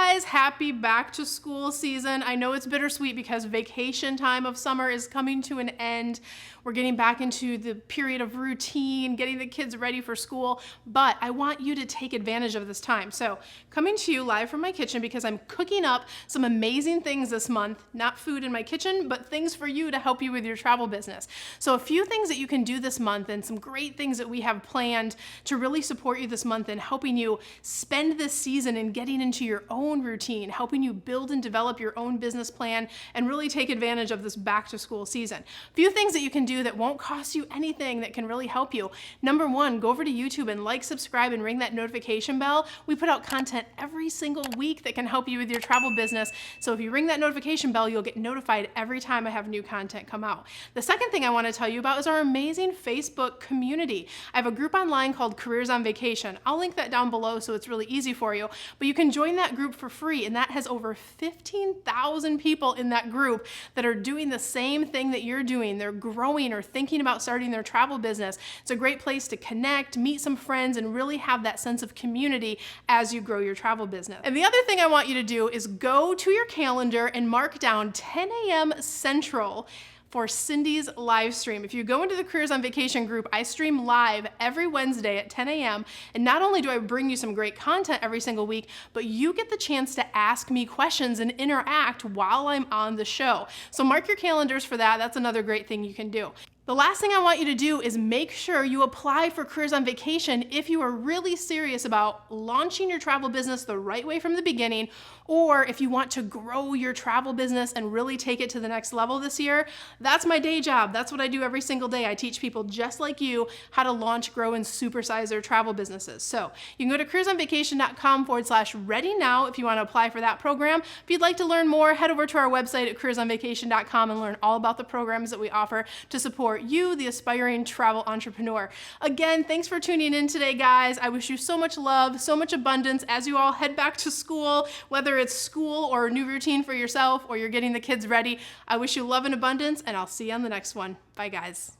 guys, happy back to school season. I know it's bittersweet because vacation time of summer is coming to an end. We're getting back into the period of routine, getting the kids ready for school, but I want you to take advantage of this time. So coming to you live from my kitchen because I'm cooking up some amazing things this month, not food in my kitchen, but things for you to help you with your travel business. So a few things that you can do this month and some great things that we have planned to really support you this month and helping you spend this season and getting into your own routine, helping you build and develop your own business plan and really take advantage of this back to school season. A few things that you can do that won't cost you anything that can really help you. Number one, go over to YouTube and like, subscribe, and ring that notification bell. We put out content every single week that can help you with your travel business. So if you ring that notification bell, you'll get notified every time I have new content come out. The second thing I want to tell you about is our amazing Facebook community. I have a group online called Careers on Vacation. I'll link that down below so it's really easy for you, but you can join that group for free, and that has over 15,000 people in that group that are doing the same thing that you're doing. They're growing or thinking about starting their travel business. It's a great place to connect, meet some friends, and really have that sense of community as you grow your travel business. And the other thing I want you to do is go to your calendar and mark down 10 a.m. Central for Cyndi's live stream. If you go into the Careers on Vacation group, I stream live every Wednesday at 10 a.m. And not only do I bring you some great content every single week, but you get the chance to ask me questions and interact while I'm on the show. So mark your calendars for that. That's another great thing you can do. The last thing I want you to do is make sure you apply for Careers on Vacation if you are really serious about launching your travel business the right way from the beginning, or if you want to grow your travel business and really take it to the next level this year. That's my day job. That's what I do every single day. I teach people just like you how to launch, grow, and supersize their travel businesses. So you can go to careersonvacation.com/ready now if you want to apply for that program. If you'd like to learn more, head over to our website at careersonvacation.com and learn all about the programs that we offer to support you, the aspiring travel entrepreneur. Again, thanks for tuning in today, guys. I wish you so much love, so much abundance as you all head back to school, whether it's school or a new routine for yourself or you're getting the kids ready. I wish you love and abundance, and I'll see you on the next one. Bye, guys.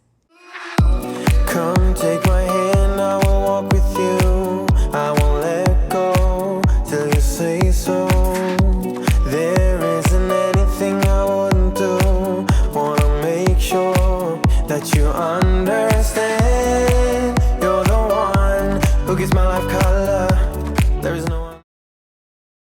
Come take my hand, I will walk with you.